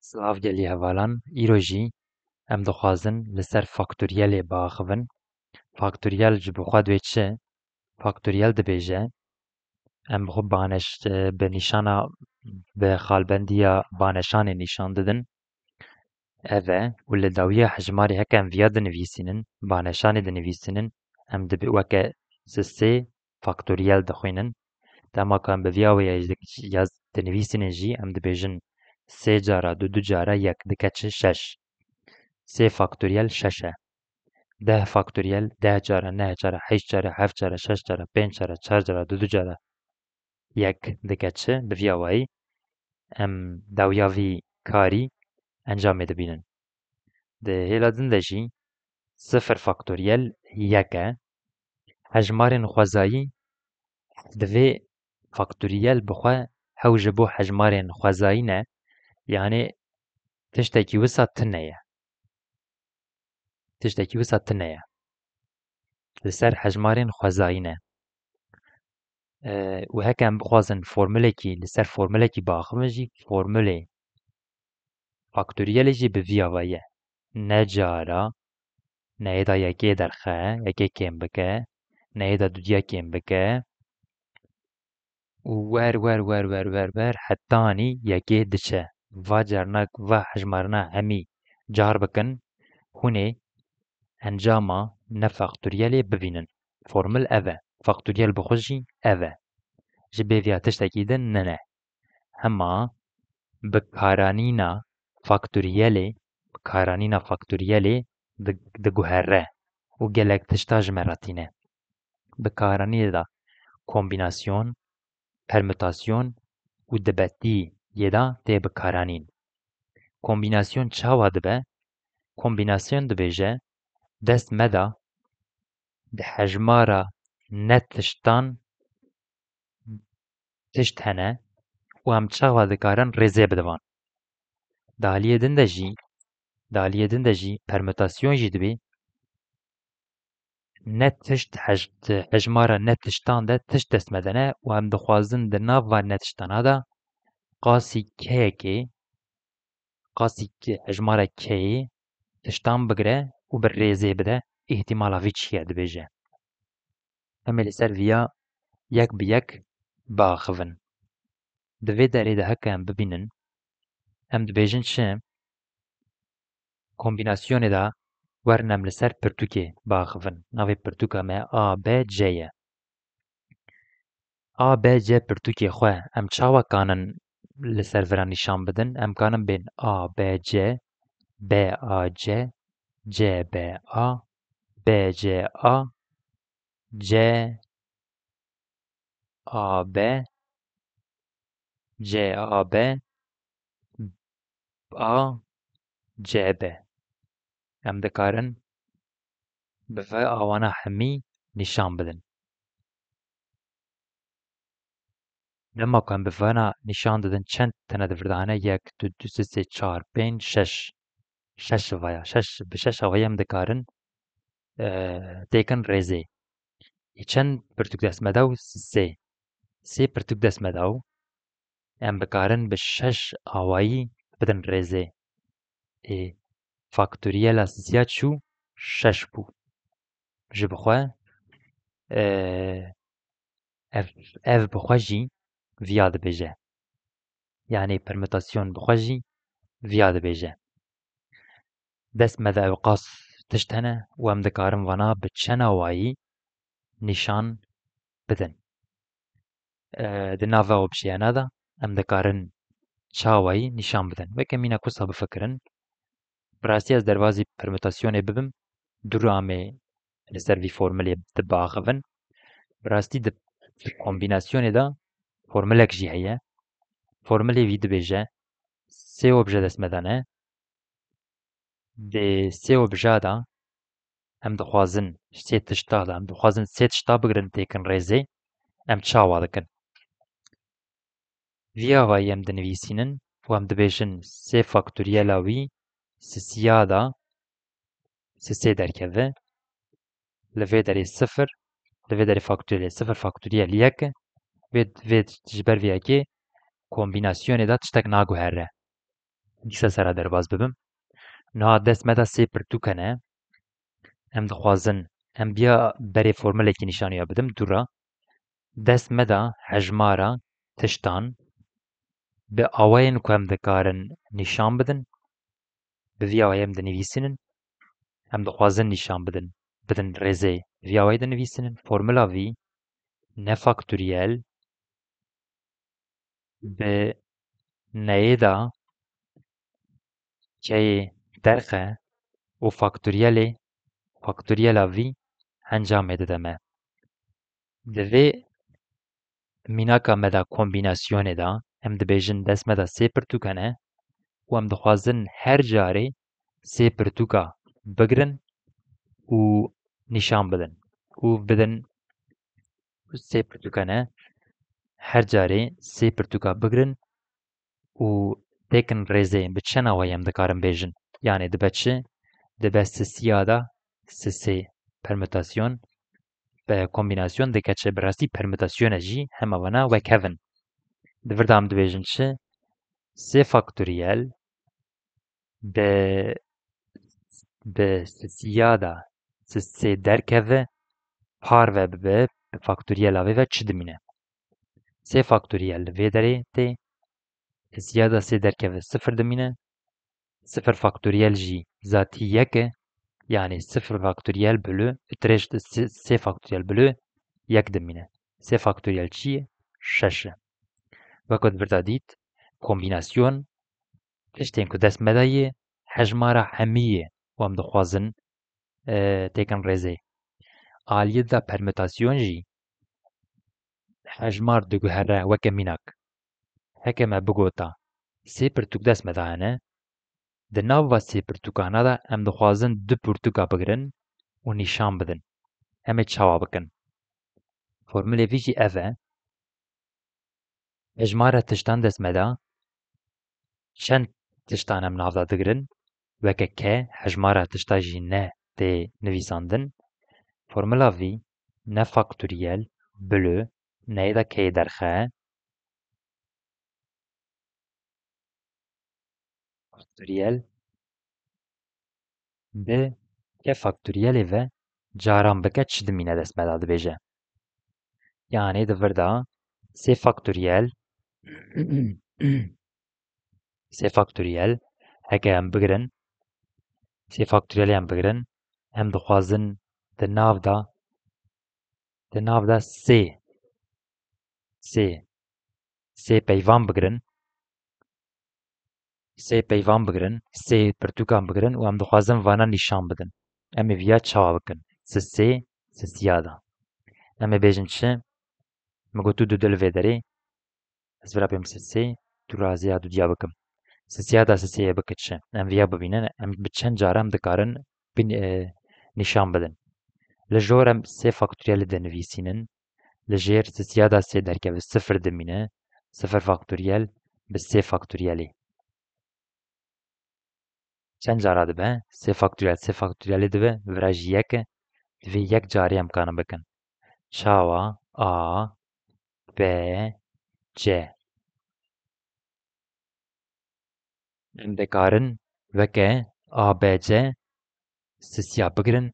Silav gelî hevalan, îro jî em dixwazin li ser faktoriyelê biaxivin. Faktoriyel ji bo xwe dibê çi? Faktoriyel dibêje em bi xwe bi nîşana bi xalbendiya baneşanê nîşan didin. Ev e û li dawiya hejmarê heke em viya dinivîsînin, baneşanê dinivîsînin, em weke sê faktoriyel dixwînin. Dema ku em bi vêya wêyê dinivîsînin jî em dibêjin sê cara du cara yek dike çi şeş. Sê faktoriyel şeş e. 10 faktoriyel 10 cara, 9 cara, 8 cara, 7 cara, 6 cara, 5 cara, 4 cara, 2 cara yek dike çi bi vêya wayî em dawiya vî karî encamê dibînin. Di hêla din de jî sıfır faktoriyel yek e. Hejmarên xwezayî divê faktoriyel bi xwe hew ji bo hejmarên xwezayî ne, yanî tiştekî wisa tune ye. Tiştekî wisa tune ye. Li ser hejmarên xwezayî ne. û heke em bixwazin formülekî li ser formülekî biaxivin jî formülê faktoriyelê jî bi vîya ve ye. Ne cara neyê da yekê derxe, yekê kêm bike, neyê da dudiya kêm bike û wer hetanî yekê diçe. Va carna va hejmarina hemî car bikin, hûn ê encama ne faktoriyelê bibînin. Formül ev e. Faktoriyel bi xwe jî ev e. Ji bê vêya tiştekî din nine. Hema bikaranîna faktoriyelê diguhere û gelek tişta ji me re tîne. Bikaranînê de kombînasyon, permütasyon û dibetiyê de tê bikaranîn. Kombînasyon çawa dibe? Kombînasyon dibêje dest me de di hejmara ne tiştan tişt hene û em çawa dikarin rêzê bidivan. Di aliyê din de jî permütasyon jî dibê ne tişt hejmara ne tiştan de tişt dest me dene û em dixwazin di nav van ne tiştana de qasî keyekê hejmara keyê tiştan bigire û bi rêzê bide. Îhtîmala vî çi ye dibêje. Em ê li ser vîya yek bi yek biaxivin. Di vê derê de heke em bibînin em dibêjin çi? Kombînasyonê de werin em li ser pirtûkê biaxivin. Navê pirtûka me A, B, C ye. A, B, C pirtûkê xwe em çawa kanin li ser vira nîşan bidin? Em kanin bên A, B, C, B, A, C, C, B, A, B, C, A, C, A, B, C, A, B, A, C, B. Em dikarin bi vê awana hemî nîşan bidin. Dema ku em bi vena nîşan didin çend tune divirdane? 1, 2, 3, 4, 5, 6. 6 vaya. Bi 6 avayî em dikarin têkin rêzê. Çend pirtûk dest me daw? 3. 3 pirtûk dest me daw. Em bikarin bi 6 awayî bidin rêzê. Faktoriyela sêya çû? 6 bû. Ji bi xwe ev bi xwe jî vîya dibêje. Yani permütasyon bi xwe jî vîya dibêje. Dest me de ew qas tişt hene û em dikarin vana bi çend awayî nîşan bidin. Di nava opsiyona de em dikarin çawayî nîşan bidin. Weke mîna ku sa bifikirin. Bi rastî ez derbasî permütasyonê bibim, du ramê li ser vî formülê dibiaxivin. Bi rastî di kombînasyonê de formülek jî heye. Formülê vî dibêje sê obje dest me dane. Di sê obja de em dixwazin sê tişta de em dixwazin sê tişta bigirin têkin rêzê, em çawa dikin? Vîya wayî em dinivîsînin û em dibêjin sê faktoriyela wî sêya de sê derkeve. Li vê derê sıfır, li vê derê faktoriyelê sıfır faktoriyel yek e. Vê ji ber vê yekê kombînasyonê de tiştek naguhere. دیسا سرا derbas bibim. Niha dest me da sê pirtûk hene. Em dixwazin em biya berê formulekî nîşaniya bidim dûra. Dest me da hejmara tiştan bi awayên ku em dikarin nîşan bidin, bi vî awayê em dinivîsînin, em dixwazin nîşan bidin rêzê vî awayê dinivîsînin. Formula vî ne faktöriyel bi neyê da keyê derxe û faktöriyela vî encamê dide me. Di vê mînaka me da kombînasyonê da em dibêjin dest me da sê pirtûk hene û em dixwazin her carê sê pirtûka bigirin û nîşan bidin. û bidin sê pirtûk hene her carê sê pirtûka bigirin û têkin rêzê bi çend awayê em dikarin bêjin. Yani dibe çi? Dibe sisiya da sisê permütasyon be kombînasyon dike çi bi rastî permütasyonê jî hema wana wek hevin. Di vir de em dibêjin çi? Sê faktöriyel bi sisiya da sisê derkeve parve bibe bi faktöriyela vê ve çi dimîne? Sê faktöriyel li vê derê tê, sisiya da sê derkeve sıfır dimîne, sıfır faktöriyel jî zatî yek e, yani sıfır faktöriyel bölü sê faktöriyel bölü yek dimîne. Sê faktöriyel çi ye? Şeş e. Wekî di vir de dît, kombînasyon tiştên ku dest me de yê hejmara hemî ye û em dixwazin têkin rêzê. Aliyê da permütasyon jî hejmar diguhere weke mînak. Heke me bigota sê pirtûk dest me de hene, di nav va sê pirtûkan de em dixwazin du pirtûka bigirin û nîşan bidin. Em ê çawa bikin? Formülê vî jî ev e. Hejmara tiştan dest me de çend tiştan em nav da digirin, weke k hejmara tişta jî ne tê nivîsandin. Formula vî ne faktöriyel bölü neyê da k'yê derxe faktöriyel bi k faktöriyelê ve caran bike çi dimîne dest me da dibêje. Yani di vir de sê faktöriyel sê faktöriyel heke em bigirin sê faktöriyelê em bigirin em dixwazin di nav da sê peyvan bigirin sê pirtûkan bigirin û em dixwazin vana nîşan bidin. Em ê vîya çawa bikin? Sisê sisiya da. Em ê bêjin çi? Me got tu di li vê derê ez vira pêm sisê tu raziya du diya bikim. Sisiya da sisêyê bike çi? Em vîya bibînin em bi çend cara em dikarin nîşan bidin. Li jor em sê faktöriyelê de nivîsînin. Li jêr sisiya da sê derkeve sıfır dimîne. Sıfır faktöriyel bi sê faktöriyelê. Çend cara dibe? Sê faktöriyelê dibe vira jî yek e. Divê yek carê em karin bikin. Çawa a b c em dikarin veke a b c sisiya bigirin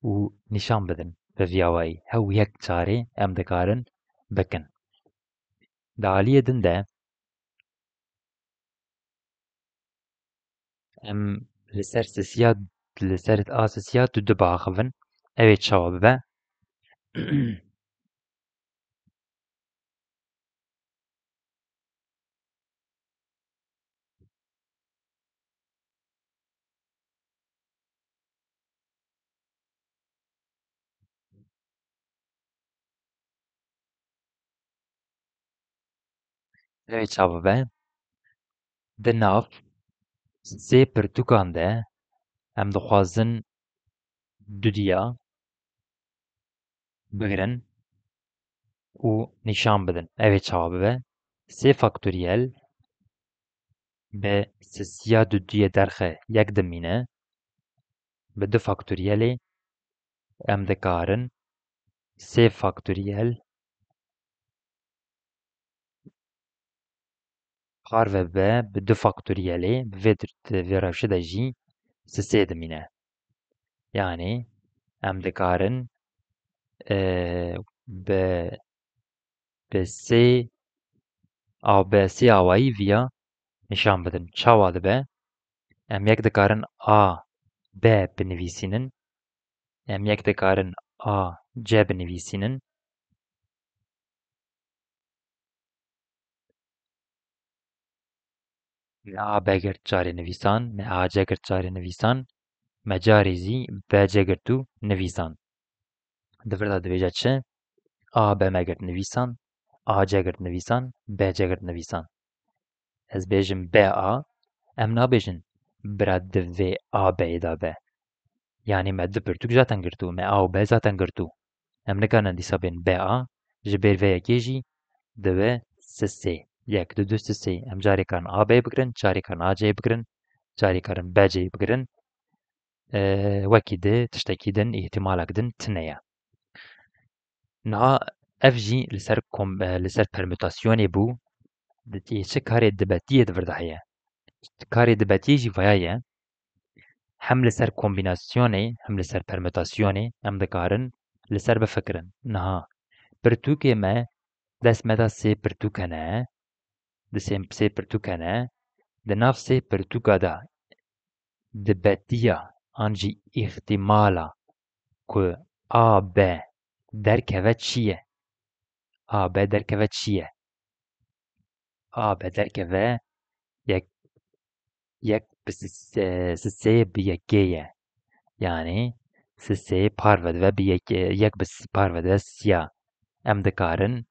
û nîşan bidin bi vî awayî. Hew yek carê em dikarin bikin. Di aliyê din de em li ser a sisiya du dibiaxivin. Ew ê çawa bibe? Ew ê çawa bibe? Di nav sê pirtûkan de em dixwazin du diya bigirin û nîşan bidin. Ev ê çawa bibe? Sê faktöriyel bi sisiya du duyê derxe yek dimîne. Bi du faktöriyelê em dikarin sê faktöriyel parve be bi du faktoriyelê bi vê rewşe de jî sê dimîne. Yani em dikarin bi sê awayî vîya nîşan bidin. Çawa dibe? Em yek dikarin a b binivîsînin, em yek dikarin a c binivîsînin. Me a b girt carê nivîsan, me a c girt carê nivîsan, me carê zî b c girt û nivîsan. Di vir de dibêje çi? A b me girt nivîsan, a c girt nivîsan, b c girt nivîsan. Ez bêjim b a, em nabêjin bira di vê a b'yê de be. Yani me du pirtûk zaten girtû, me a û b zaten girtû. Em nikarin dîsa bên b a ji ber vê yekê jî dibe sê. Yek, du, sê. Em carê karin a b'yê bigirin, carê karin a c'yê bigirin, carê karin b c'yê bigirin. Wekî di, tiştekî din, îhtimalek din, tune ye. Niha ev jî li ser permûtasyonê bû, çi karê dibetiyê di vir de heye. Karê dibetiyê jî vaya ye, hem li ser kombînasyonê, hem li ser permûtasyonê em dikarin li ser bifikirin. Niha pirtûkê me dest me da sê pirtûk hene, di sê pirtûk hene, di nav sê pirtûka de dibetiya an jî îhtimala ku a b derkeve çi ye? A b derkeve çi ye? A b derkeve yek bi sê bi yekê ye. Yani sê parve dibe bi yek bi parve dibe sîya. Em dikarin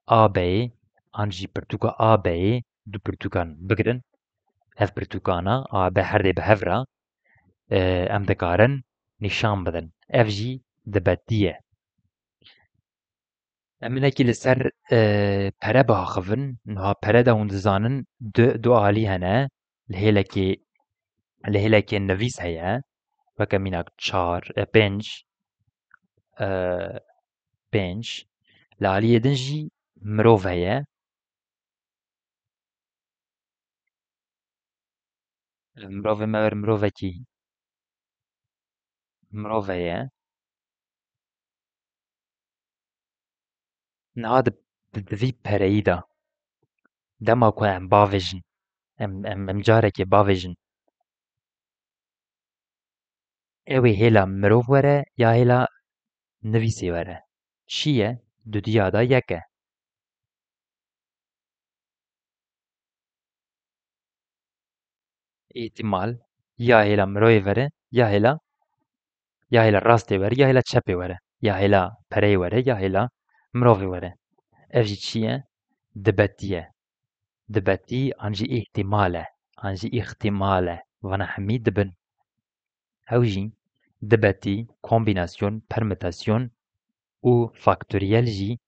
a b'yê an jî pirtûka a b'yê du pirtûkan bigirin. Ev pirtûkana a b her dê bi hev re em dikarin nîşan bidin. Ev jî dibetiye. Em hinekî li ser pere biaxivin. Niha pere de hûn dizanin du alî hene. Li hêlekê nivîs heye. Weke mînak çar, pênc. Li aliyê din jî mirov heye. Mirovê me wir mirovekî mirov heye. Niha di vî pereyî de dema ku em bavêjin, em carekê bavêjin, ew ê hêla mirov were ya hêla nivîsê were? Çi ye? Dudiya da yek e. Îhtimal ya hêla mirovê were ya hêla rastê were ya hêla çepê were. Ya hêla pereyê were ya hêla mirovê were. Ev jî çi ye? Dibetî ye. Dibetî an jî îhtimal e. An jî îhtimal e. Vana hemî dibin. Ew jî dibetî, kombînasyon, permûtasyon û faktoriyel jî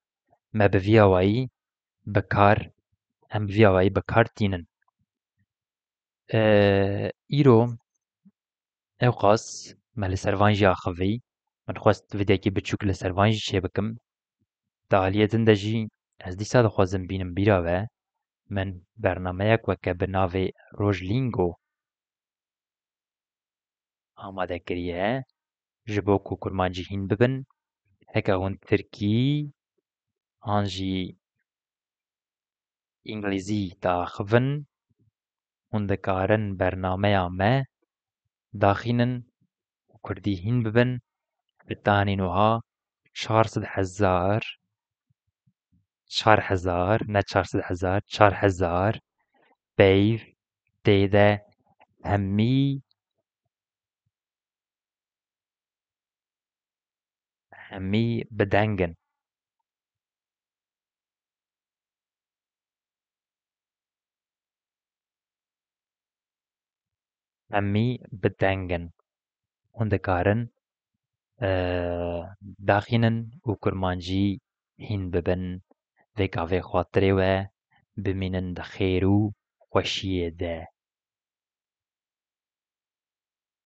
me bi vî awayî bikar em bi vî awayî bikar tînin. Îro ew qas me li ser van jî axivî. Min xwest vîdekî biçûk li ser van jî çê bikim. Di aliyê din de jî ez dîsa dixwazim bînim bîra we min bernameyek weke bi navê Rojlingo amade kiriye ji bo ku kurmancî hîn bibin. Heke hûn tirkî an jî înglîzî diaxivin, hûn dikarin bernameya me daxînin û kurdî hîn bibin bi tanî wiha 400,000 ne 400,000 4,000 peyv têde hemî bidengin. Hemî bidengin. Hûn dikarin daxînin û kurmancî hîn bibin vêka vê xwatirê we bimînin di xêr û xweşiyê de.